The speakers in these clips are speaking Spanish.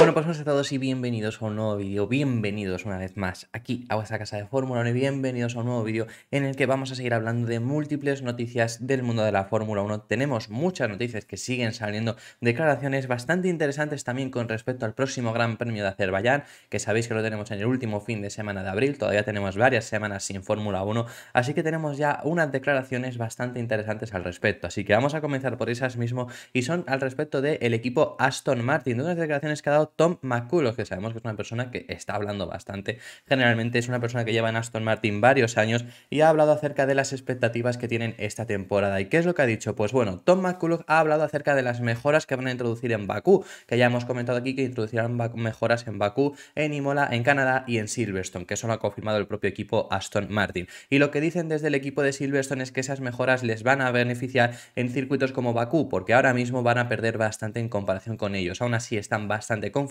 Bueno, pues hola a todos y bienvenidos a un nuevo vídeo, bienvenidos una vez más aquí a vuestra casa de Fórmula 1 y bienvenidos a un nuevo vídeo en el que vamos a seguir hablando de múltiples noticias del mundo de la Fórmula 1. Tenemos muchas noticias que siguen saliendo, declaraciones bastante interesantes también con respecto al próximo Gran Premio de Azerbaiyán, que sabéis que lo tenemos en el último fin de semana de abril, todavía tenemos varias semanas sin Fórmula 1, así que tenemos ya unas declaraciones bastante interesantes al respecto. Así que vamos a comenzar por esas mismo y son al respecto del equipo Aston Martin, de unas declaraciones que ha dado Tom McCulloch, que sabemos que es una persona que está hablando bastante. Generalmente es una persona que lleva en Aston Martin varios años y ha hablado acerca de las expectativas que tienen esta temporada. ¿Y qué es lo que ha dicho? Pues bueno, Tom McCulloch ha hablado acerca de las mejoras que van a introducir en Bakú, que ya hemos comentado aquí que introducirán mejoras en Bakú, en Imola, en Canadá y en Silverstone, que eso lo ha confirmado el propio equipo Aston Martin. Y lo que dicen desde el equipo de Silverstone es que esas mejoras les van a beneficiar en circuitos como Bakú, porque ahora mismo van a perder bastante en comparación con ellos. Aún así están bastante confiados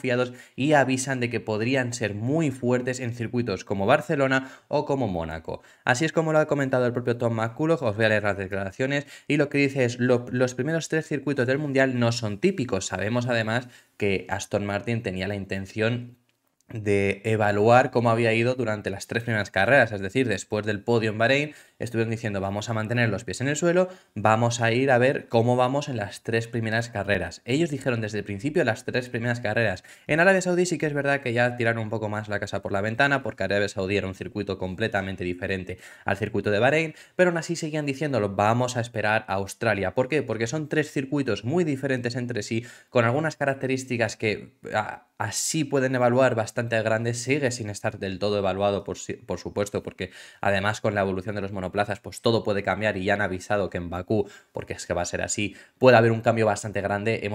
y avisan de que podrían ser muy fuertes en circuitos como Barcelona o como Mónaco. Así es como lo ha comentado el propio Tom McCulloch. Os voy a leer las declaraciones y lo que dice es: los primeros 3 circuitos del Mundial no son típicos. Sabemos además que Aston Martin tenía la intención de evaluar cómo había ido durante las 3 primeras carreras, es decir, después del podio en Bahrein, estuvieron diciendo vamos a mantener los pies en el suelo, vamos a ir a ver cómo vamos en las 3 primeras carreras. Ellos dijeron desde el principio las 3 primeras carreras. En Arabia Saudí sí que es verdad que ya tiraron un poco más la casa por la ventana, porque Arabia Saudí era un circuito completamente diferente al circuito de Bahrein, pero aún así seguían diciéndolo, vamos a esperar a Australia. ¿Por qué? Porque son 3 circuitos muy diferentes entre sí, con algunas características que así pueden evaluar bastante grandes. Sigue sin estar del todo evaluado, por supuesto, porque además con la evolución de los monoplazas pues todo puede cambiar y ya han avisado que en Bakú, porque es que va a ser así, puede haber un cambio bastante grande.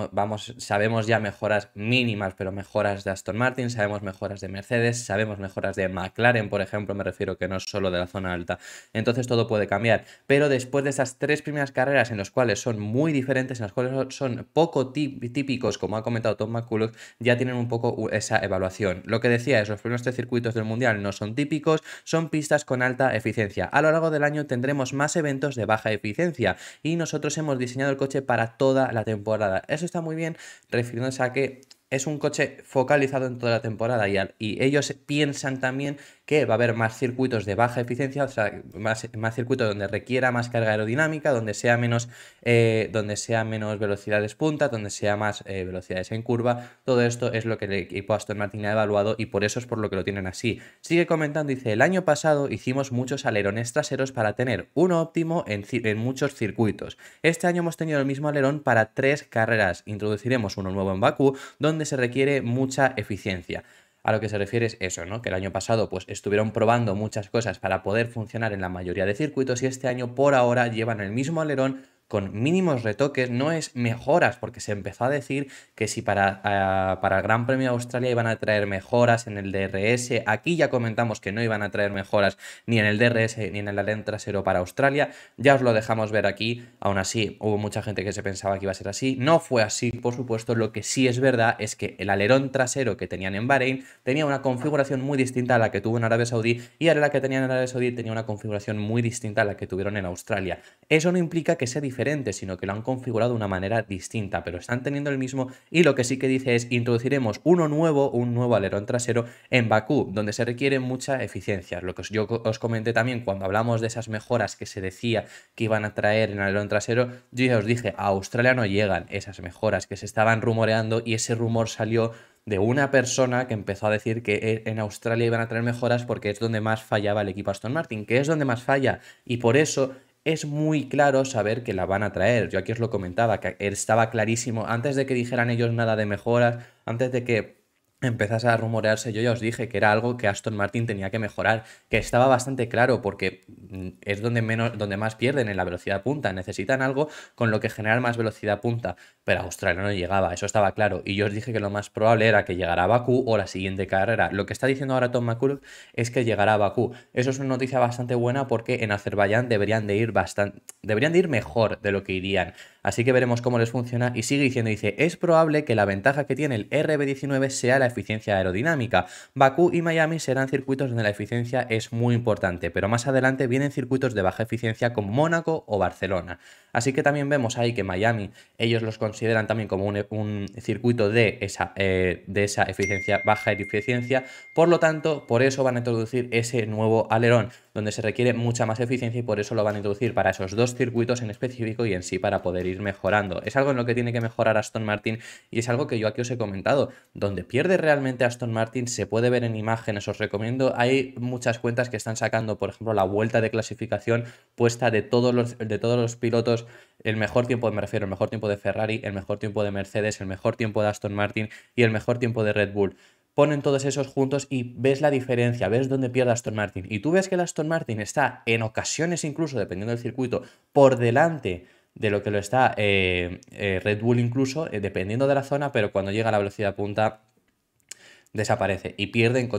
Sabemos ya mejoras mínimas, pero mejoras de Aston Martin, sabemos mejoras de Mercedes, sabemos mejoras de McLaren, por ejemplo, me refiero, que no es solo de la zona alta. Entonces todo puede cambiar, pero después de esas 3 primeras carreras en las cuales son muy diferentes, en las cuales son poco típicos, como ha comentado Tom McCulloch, ya tienen un poco esa evaluación. Lo que decía es, los primeros 3 circuitos del Mundial no son típicos, son pistas con alta eficiencia. A lo largo del año tendremos más eventos de baja eficiencia y nosotros hemos diseñado el coche para toda la temporada. Eso está muy bien, refiriéndose a que es un coche focalizado en toda la temporada y ellos piensan también que va a haber más circuitos de baja eficiencia, o sea, más circuitos donde requiera más carga aerodinámica, donde sea menos velocidades punta, donde sea más velocidades en curva. Todo esto es lo que el equipo Aston Martin ha evaluado y por eso es por lo que lo tienen así. Sigue comentando, dice, el año pasado hicimos muchos alerones traseros para tener uno óptimo en muchos circuitos. Este año hemos tenido el mismo alerón para 3 carreras. Introduciremos uno nuevo en Bakú, donde se requiere mucha eficiencia. A lo que se refiere es eso, ¿no? Que el año pasado pues estuvieron probando muchas cosas para poder funcionar en la mayoría de circuitos y este año por ahora llevan el mismo alerón con mínimos retoques. No es mejoras, porque se empezó a decir que si para el Gran Premio de Australia iban a traer mejoras en el DRS. Aquí ya comentamos que no iban a traer mejoras ni en el DRS ni en el alerón trasero para Australia. Ya os lo dejamos ver aquí. Aún así, hubo mucha gente que se pensaba que iba a ser así. No fue así, por supuesto. Lo que sí es verdad es que el alerón trasero que tenían en Bahrein tenía una configuración muy distinta a la que tuvo en Arabia Saudí, y ahora la que tenían en Arabia Saudí tenía una configuración muy distinta a la que tuvieron en Australia. Eso no implica que sea diferente, sino que lo han configurado de una manera distinta, pero están teniendo el mismo, y lo que sí que dice es introduciremos un nuevo alerón trasero en Bakú, donde se requiere mucha eficiencia. Lo que yo os comenté también cuando hablamos de esas mejoras que se decía que iban a traer en el alerón trasero, yo ya os dije, a Australia no llegan esas mejoras que se estaban rumoreando, y ese rumor salió de una persona que empezó a decir que en Australia iban a traer mejoras porque es donde más fallaba el equipo Aston Martin, que es donde más falla, y por eso es muy claro saber que la van a traer. Yo aquí os lo comentaba, que estaba clarísimo, antes de que dijeran ellos nada de mejoras, antes de que empezase a rumorearse, yo ya os dije que era algo que Aston Martin tenía que mejorar, que estaba bastante claro, porque es donde más pierden en la velocidad punta. Necesitan algo con lo que generar más velocidad punta, pero Australia no llegaba, eso estaba claro. Y yo os dije que lo más probable era que llegara a Bakú o la siguiente carrera. Lo que está diciendo ahora Tom McCulloch es que llegará a Bakú. Eso es una noticia bastante buena, porque en Azerbaiyán deberían de ir mejor de lo que irían. Así que veremos cómo les funciona. Y sigue diciendo, dice, es probable que la ventaja que tiene el RB19 sea la eficiencia aerodinámica. Bakú y Miami serán circuitos donde la eficiencia es muy importante, pero más adelante vienen circuitos de baja eficiencia como Mónaco o Barcelona. Así que también vemos ahí que Miami, ellos los consideran también como un circuito de esa eficiencia, baja eficiencia, por lo tanto, por eso van a introducir ese nuevo alerón, donde se requiere mucha más eficiencia y por eso lo van a introducir para esos dos circuitos en específico y en sí para poder ir mejorando. Es algo en lo que tiene que mejorar Aston Martin y es algo que yo aquí os he comentado. Donde pierde realmente Aston Martin se puede ver en imágenes, os recomiendo, hay muchas cuentas que están sacando, por ejemplo, la vuelta de clasificación puesta de todos los pilotos, el mejor tiempo, me refiero, el mejor tiempo de Ferrari, el mejor tiempo de Mercedes, el mejor tiempo de Aston Martin y el mejor tiempo de Red Bull. Ponen todos esos juntos y ves la diferencia, ves dónde pierde Aston Martin. Y tú ves que el Aston Martin está en ocasiones, incluso dependiendo del circuito, por delante de lo que lo está Red Bull incluso, dependiendo de la zona, pero cuando llega a la velocidad punta desaparece y pierden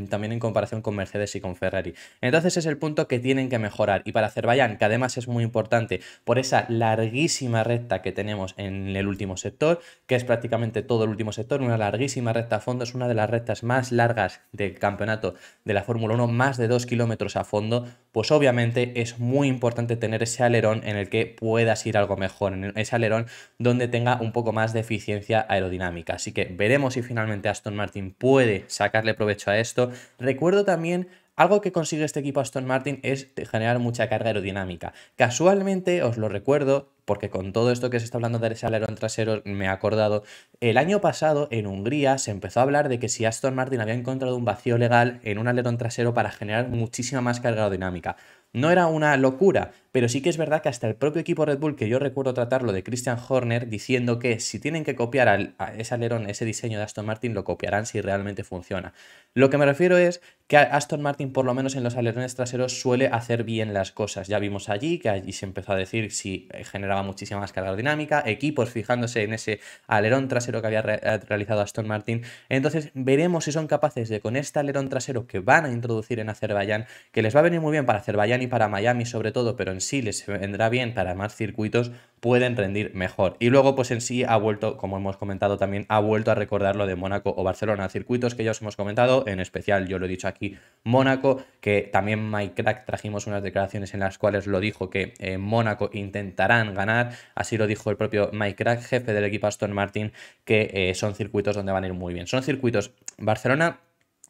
también en comparación con Mercedes y con Ferrari. Entonces es el punto que tienen que mejorar. Y para Azerbaiyán, que además es muy importante por esa larguísima recta que tenemos en el último sector, que es prácticamente todo el último sector, una larguísima recta a fondo, es una de las rectas más largas del campeonato de la Fórmula 1, más de 2 kilómetros a fondo, pues obviamente es muy importante tener ese alerón en el que puedas ir algo mejor, en ese alerón donde tenga un poco más de eficiencia aerodinámica. Así que veremos si finalmente Aston Martin puede sacarle provecho a esto. Recuerdo también algo que consigue este equipo Aston Martin es generar mucha carga aerodinámica. Casualmente, os lo recuerdo, porque con todo esto que se está hablando de ese alerón trasero me he acordado, el año pasado en Hungría se empezó a hablar de que si Aston Martin había encontrado un vacío legal en un alerón trasero para generar muchísima más carga aerodinámica. No era una locura, pero sí que es verdad que hasta el propio equipo Red Bull, que yo recuerdo tratarlo de Christian Horner, diciendo que si tienen que copiar a ese alerón, ese diseño de Aston Martin, lo copiarán si realmente funciona. Lo que me refiero es que Aston Martin, por lo menos en los alerones traseros, suele hacer bien las cosas. Ya vimos allí que allí se empezó a decir si generaba muchísima más carga aerodinámica, equipos fijándose en ese alerón trasero que había realizado Aston Martin. Entonces veremos si son capaces de, con este alerón trasero que van a introducir en Azerbaiyán, que les va a venir muy bien para Azerbaiyán y para Miami sobre todo, pero en sí les vendrá bien para más circuitos, pueden rendir mejor. Y luego pues en sí ha vuelto, como hemos comentado también, ha vuelto a recordar lo de Mónaco o Barcelona, circuitos que ya os hemos comentado, en especial yo lo he dicho aquí, Mónaco, que también Mike Crack trajimos unas declaraciones en las cuales lo dijo que en Mónaco intentarán ganar, así lo dijo el propio Mike Crack, jefe del equipo Aston Martin, que son circuitos donde van a ir muy bien. Son circuitos, Barcelona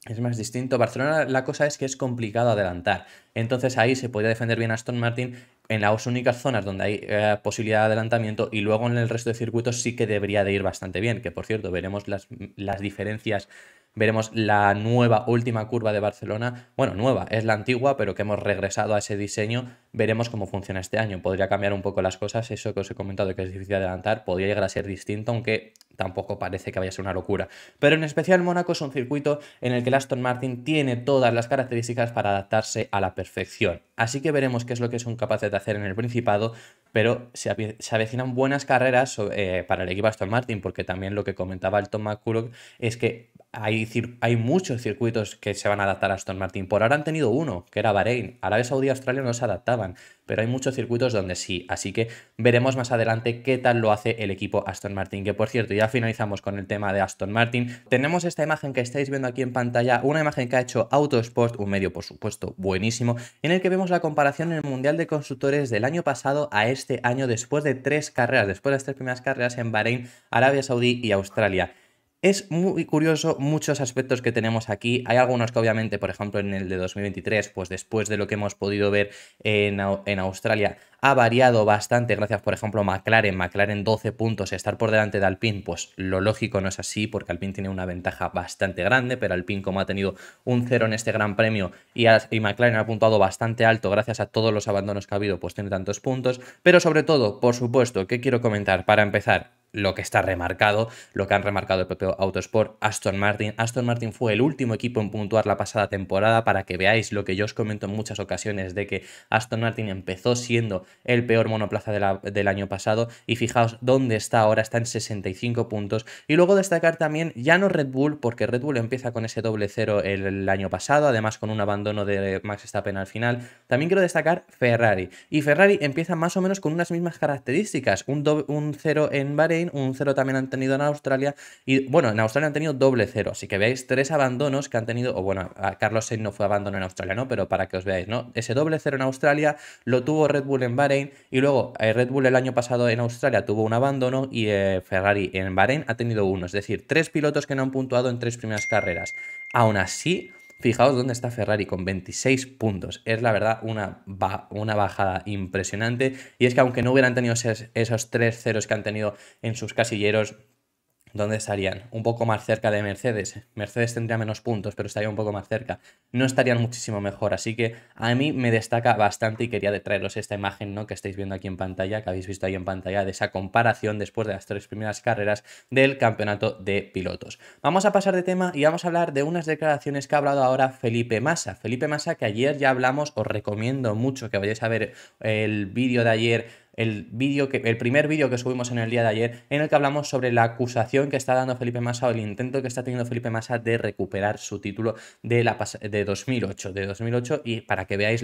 es más distinto. Barcelona la cosa es que es complicado adelantar. Entonces ahí se podría defender bien Aston Martin en las únicas zonas donde hay posibilidad de adelantamiento y luego en el resto de circuitos sí que debería de ir bastante bien. Que por cierto, veremos las diferencias. Veremos la nueva última curva de Barcelona. Bueno, nueva, es la antigua, pero que hemos regresado a ese diseño. Veremos cómo funciona este año. Podría cambiar un poco las cosas. Eso que os he comentado de que es difícil de adelantar, podría llegar a ser distinto, aunque tampoco parece que vaya a ser una locura. Pero en especial Mónaco es un circuito en el que el Aston Martin tiene todas las características para adaptarse a la perfección. Así que veremos qué es lo que son capaces de hacer en el Principado, pero se avecinan buenas carreras para el equipo Aston Martin, porque también lo que comentaba el Tom McCulloch es que hay muchos circuitos que se van a adaptar a Aston Martin. Por ahora han tenido uno, que era Bahrein. Arabia Saudí y Australia no se adaptaban, pero hay muchos circuitos donde sí. Así que veremos más adelante qué tal lo hace el equipo Aston Martin. Que por cierto, ya finalizamos con el tema de Aston Martin. Tenemos esta imagen que estáis viendo aquí en pantalla, una imagen que ha hecho Autosport, un medio por supuesto buenísimo, en el que vemos la comparación en el Mundial de Constructores del año pasado a este año después de tres carreras, después de las tres primeras carreras en Bahrein, Arabia Saudí y Australia. Es muy curioso muchos aspectos que tenemos aquí. Hay algunos que obviamente, por ejemplo, en el de 2023, pues después de lo que hemos podido ver en Australia, ha variado bastante gracias, por ejemplo, a McLaren 12 puntos, estar por delante de Alpine, pues lo lógico no es así, porque Alpine tiene una ventaja bastante grande, pero Alpine, como ha tenido un 0 en este Gran Premio y McLaren ha puntuado bastante alto gracias a todos los abandonos que ha habido, pues tiene tantos puntos. Pero sobre todo, por supuesto, ¿qué quiero comentar? Para empezar, lo que está remarcado, lo que han remarcado el propio Autosport, Aston Martin. Aston Martin fue el último equipo en puntuar la pasada temporada, para que veáis lo que yo os comento en muchas ocasiones, de que Aston Martin empezó siendo el peor monoplaza del año pasado y fijaos dónde está ahora, está en 65 puntos. Y luego destacar también, ya no Red Bull, porque Red Bull empieza con ese doble cero el año pasado, además con un abandono de Max Verstappen al final. También quiero destacar Ferrari, y Ferrari empieza más o menos con unas mismas características, un cero en Bahrein, un cero también han tenido en Australia, y bueno, en Australia han tenido doble cero, así que veáis 3 abandonos que han tenido, o bueno, a Carlos Sainz no fue abandono en Australia, ¿no? Pero para que os veáis, ¿no? Ese doble cero en Australia lo tuvo Red Bull en Bahrein, y luego Red Bull el año pasado en Australia tuvo un abandono y Ferrari en Bahrein ha tenido uno, es decir, 3 pilotos que no han puntuado en 3 primeras carreras. Aún así, fijaos dónde está Ferrari con 26 puntos. Es la verdad una bajada impresionante. Y es que aunque no hubieran tenido esos 3 ceros que han tenido en sus casilleros, ¿dónde estarían? Un poco más cerca de Mercedes. Mercedes tendría menos puntos, pero estaría un poco más cerca. No estarían muchísimo mejor. Así que a mí me destaca bastante y quería traeros esta imagen, ¿no? Que estáis viendo aquí en pantalla, que habéis visto ahí en pantalla, de esa comparación después de las 3 primeras carreras del campeonato de pilotos. Vamos a pasar de tema y vamos a hablar de unas declaraciones que ha hablado ahora Felipe Massa. Felipe Massa, que ayer ya hablamos, os recomiendo mucho que vayáis a ver el vídeo de ayer, el primer vídeo que subimos en el día de ayer, en el que hablamos sobre la acusación que está dando Felipe Massa o el intento que está teniendo Felipe Massa de recuperar su título de 2008, y para que veáis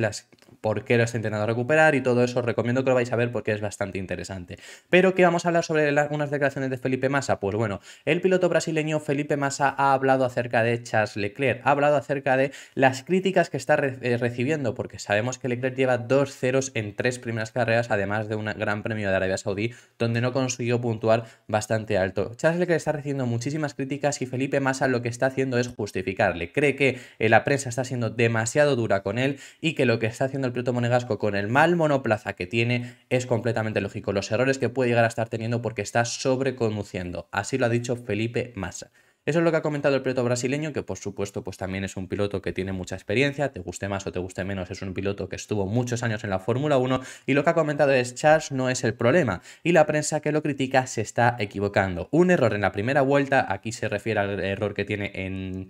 por qué lo está intentando recuperar y todo eso, os recomiendo que lo vais a ver porque es bastante interesante. Pero ¿qué vamos a hablar sobre unas declaraciones de Felipe Massa? Pues bueno, el piloto brasileño Felipe Massa ha hablado acerca de Charles Leclerc, ha hablado acerca de las críticas que está recibiendo, porque sabemos que Leclerc lleva 2 ceros en 3 primeras carreras, además de un Gran Premio de Arabia Saudí, donde no consiguió puntuar bastante alto. Charles Leclerc está recibiendo muchísimas críticas y Felipe Massa lo que está haciendo es justificarle. Cree que la prensa está siendo demasiado dura con él y que lo que está haciendo el piloto monegasco con el mal monoplaza que tiene es completamente lógico. Los errores que puede llegar a estar teniendo porque está sobreconduciendo. Así lo ha dicho Felipe Massa. Eso es lo que ha comentado el piloto brasileño, que por supuesto pues también es un piloto que tiene mucha experiencia, te guste más o te guste menos, es un piloto que estuvo muchos años en la Fórmula 1, y lo que ha comentado es: Charles no es el problema y la prensa que lo critica se está equivocando. Un error en la primera vuelta, aquí se refiere al error que tiene en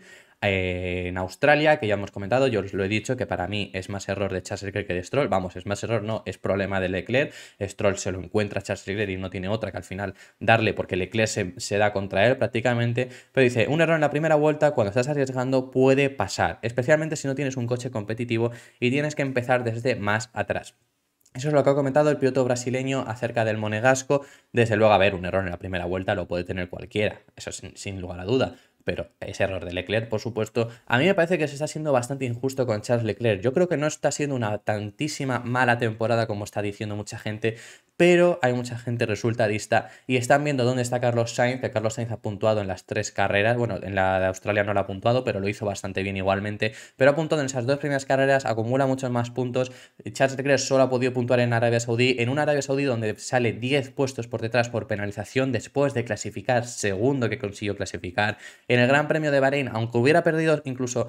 Australia, que ya hemos comentado, yo os lo he dicho, que para mí es más error de Charles Leclerc que de Stroll. Vamos, es más error, no, es problema de Leclerc. Stroll se lo encuentra a Charles Leclerc y no tiene otra que al final darle, porque Leclerc se da contra él prácticamente. Pero dice, un error en la primera vuelta cuando estás arriesgando puede pasar, especialmente si no tienes un coche competitivo y tienes que empezar desde más atrás. Eso es lo que ha comentado el piloto brasileño acerca del monegasco. Desde luego, a ver, un error en la primera vuelta lo puede tener cualquiera, eso sin lugar a duda. Pero ese error de Leclerc, por supuesto, a mí me parece que se está siendo bastante injusto con Charles Leclerc. Yo creo que no está siendo una tantísima mala temporada como está diciendo mucha gente, pero hay mucha gente resultadista y están viendo dónde está Carlos Sainz, que Carlos Sainz ha puntuado en las 3 carreras. Bueno, en la de Australia no lo ha puntuado, pero lo hizo bastante bien igualmente. Pero ha puntuado en esas 2 primeras carreras, acumula muchos más puntos. Charles Leclerc solo ha podido puntuar en Arabia Saudí, en una Arabia Saudí donde sale 10 puestos por detrás por penalización después de clasificar, segundo que consiguió clasificar. En el Gran Premio de Bahrein, aunque hubiera perdido, incluso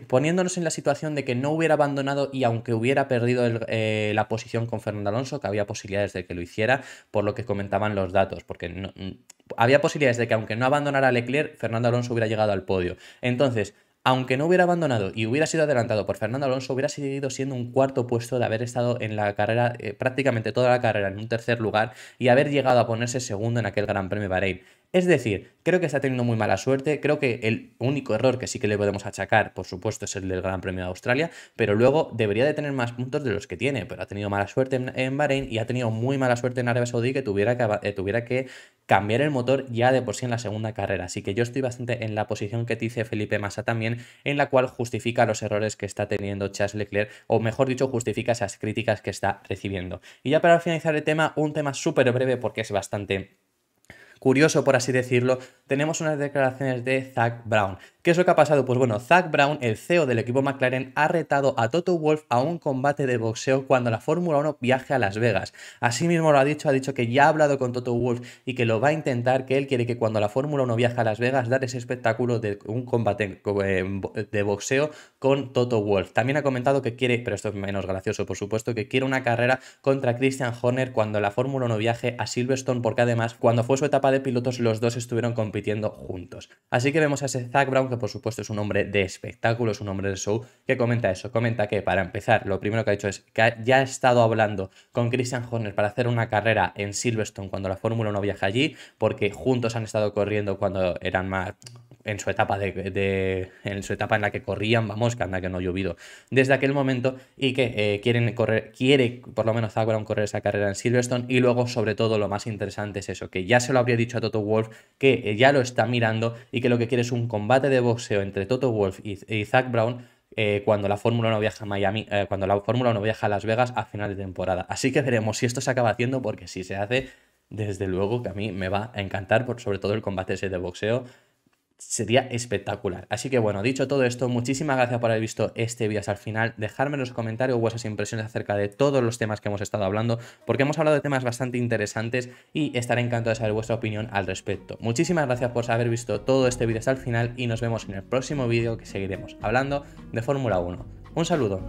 poniéndonos en la situación de que no hubiera abandonado y aunque hubiera perdido la posición con Fernando Alonso, que había posibilidades de que lo hiciera, por lo que comentaban los datos, porque había posibilidades de que aunque no abandonara a Leclerc, Fernando Alonso hubiera llegado al podio. Entonces, aunque no hubiera abandonado y hubiera sido adelantado por Fernando Alonso, hubiera seguido siendo un cuarto puesto de haber estado en la carrera, prácticamente toda la carrera en un tercer lugar, y haber llegado a ponerse segundo en aquel Gran Premio de Bahrein. Es decir, creo que está teniendo muy mala suerte. Creo que el único error que sí que le podemos achacar, por supuesto, es el del Gran Premio de Australia, pero luego debería de tener más puntos de los que tiene, pero ha tenido mala suerte en Bahrein y ha tenido muy mala suerte en Arabia Saudí, que tuviera que cambiar el motor ya de por sí en la segunda carrera. Así que yo estoy bastante en la posición que dice Felipe Massa también, en la cual justifica los errores que está teniendo Charles Leclerc, o mejor dicho, justifica esas críticas que está recibiendo. Y ya para finalizar el tema, un tema súper breve porque es bastante curioso, por así decirlo, tenemos unas declaraciones de Zak Brown. ¿Qué es lo que ha pasado? Pues bueno, Zak Brown, el CEO del equipo McLaren, ha retado a Toto Wolff a un combate de boxeo cuando la Fórmula 1 viaje a Las Vegas. Así mismo lo ha dicho que ya ha hablado con Toto Wolff y que lo va a intentar, que él quiere que cuando la Fórmula 1 viaje a Las Vegas dar ese espectáculo de un combate de boxeo con Toto Wolff. También ha comentado que quiere, pero esto es menos gracioso por supuesto, que quiere una carrera contra Christian Horner cuando la Fórmula 1 viaje a Silverstone, porque además cuando fue su etapa de pilotos los dos estuvieron compitiendo juntos. Así que vemos a ese Zak Brown que por supuesto es un hombre de espectáculo, es un hombre de show, que comenta eso. Comenta que, para empezar, lo primero que ha dicho es que ya ha estado hablando con Christian Horner para hacer una carrera en Silverstone cuando la Fórmula 1 viaja allí, porque juntos han estado corriendo cuando eran más en su etapa en su etapa en la que corrían, vamos, que anda que no ha llovido desde aquel momento, y que quiere por lo menos Zak Brown correr esa carrera en Silverstone. Y luego, sobre todo, lo más interesante es eso, que ya se lo habría dicho a Toto Wolff, que ya lo está mirando y que lo que quiere es un combate de boxeo entre Toto Wolff y Zak Brown cuando la Fórmula 1 viaja a Miami, cuando la Fórmula 1 viaja a Las Vegas a final de temporada. Así que veremos si esto se acaba haciendo, porque si se hace, desde luego que a mí me va a encantar, sobre todo el combate ese de boxeo. Sería espectacular. Así que bueno, dicho todo esto, muchísimas gracias por haber visto este vídeo hasta el final. Dejadme en los comentarios vuestras impresiones acerca de todos los temas que hemos estado hablando, porque hemos hablado de temas bastante interesantes y estaré encantado de saber vuestra opinión al respecto. Muchísimas gracias por haber visto todo este vídeo hasta el final y nos vemos en el próximo vídeo, que seguiremos hablando de Fórmula 1. Un saludo.